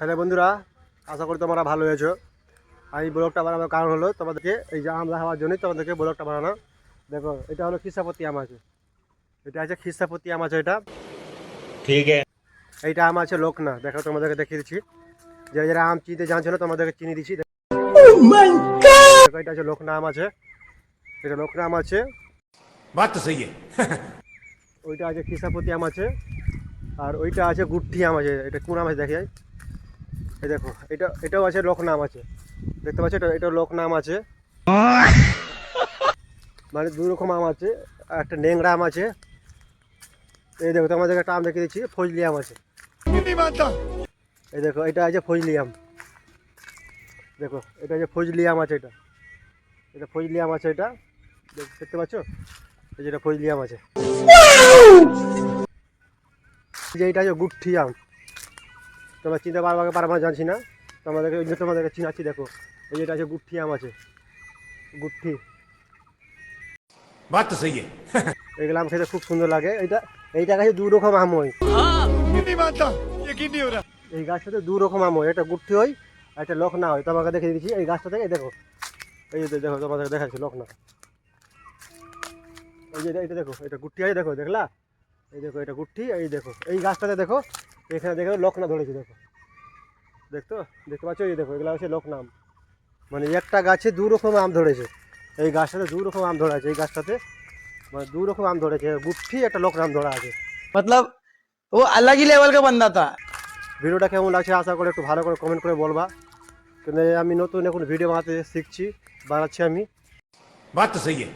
Hello বন্ধুরা, আশা করি তোমরা ভালো আছো। আর এই ব্লগটা বানানোর কারণ হলো তোমাদেরকে এই যে আম দেখাবার জন্যই তোমাদেরকে ব্লগটা বানানো। দেখো, এটা হলো খিসাপতি আম আছে, এটা আছে খিসাপতি আম আছে, এটা ठीक है। এইটা আম আছে লোকনা। দেখো তোমাদেরকে দেখিয়ে দিচ্ছি, যারা যারা আম চিনতে জানছো না তোমাদেরকে চিনি দিচ্ছি। দেখো, এটা আছে লোকনা আম আছে, এটা লোকনা আম আছে। बात तो सही है। ওইটা আছে খিসাপতি আম আছে, আর ওইটা আছে গুট্টি আম আছে। এটা কোন আম আছে দেখে, এই দেখো, এটাও আছে লোকনা আম আছে। দেখতে পাচ্ছ, এটা লোকনা আম আছে, মানে দুই রকম আম আছে। আর একটা ন্যাংরা আম আছে। এই দেখো তোমাদেরকে একটা আম দেখিয়ে দিচ্ছি, ফজলি আম আছে। এই দেখো, এটা আছে ফজলি আম। দেখো, এটা আছে ফজলি আম আছে, এটা ফজলি আম আছে। এটা দেখতে পাচ্ছ, এই যেটা ফজলি আম আছে। যে এটা আছে গুট্টি আম, তোমরা চিনতে পারবা জানছি না, তোমাদেরকে চিনাচ্ছি। দেখো, এই যেটা আছে গুট্টি আম আছে, গুট্টি। बात तो सही है। এগুলো আম খেতে খুব সুন্দর লাগে। এইটা গাছে দু রকম আম হয়, यकीन नहीं हो रहा। এই গাছটাতে দু রকম আম হয়, একটা গুট্টি হয় আর একটা লখনা হয়। তোমাকে দেখিয়ে দিচ্ছি এই গাছটা থেকে। দেখো, এই যে দেখো, তোমাদের দেখাচ্ছি লখনা। এই যে এটা দেখো, এটা গুট্টি আছে। দেখো, দেখলা? এই দেখো, এটা গুট্টি। এই দেখো, এই গাছটাতে দেখো, এখানে দেখো লখনা ধরেছে। দেখো, দেখতে পাচ্ছ? এই দেখো, এগুলো হচ্ছে লখনা আম। মানে একটা গাছে দু রকম আম ধরেছে, এই গাছটাতে দু রকম আম ধরা আছে। এই গাছটাতে মানে দু রকম আম ধরেছে, গুট্টি একটা লখনা আম ধরা আছে। मतलब वो अलग ही लेवल का बंदा था। ভিডিওটা কেমন লাগছে আশা করে একটু ভালো করে কমেন্ট করে বলবা, কিন্তু আমি নতুন এখন ভিডিও বানাতে শিখছি, বানাচ্ছি আমি। बात तो सही है।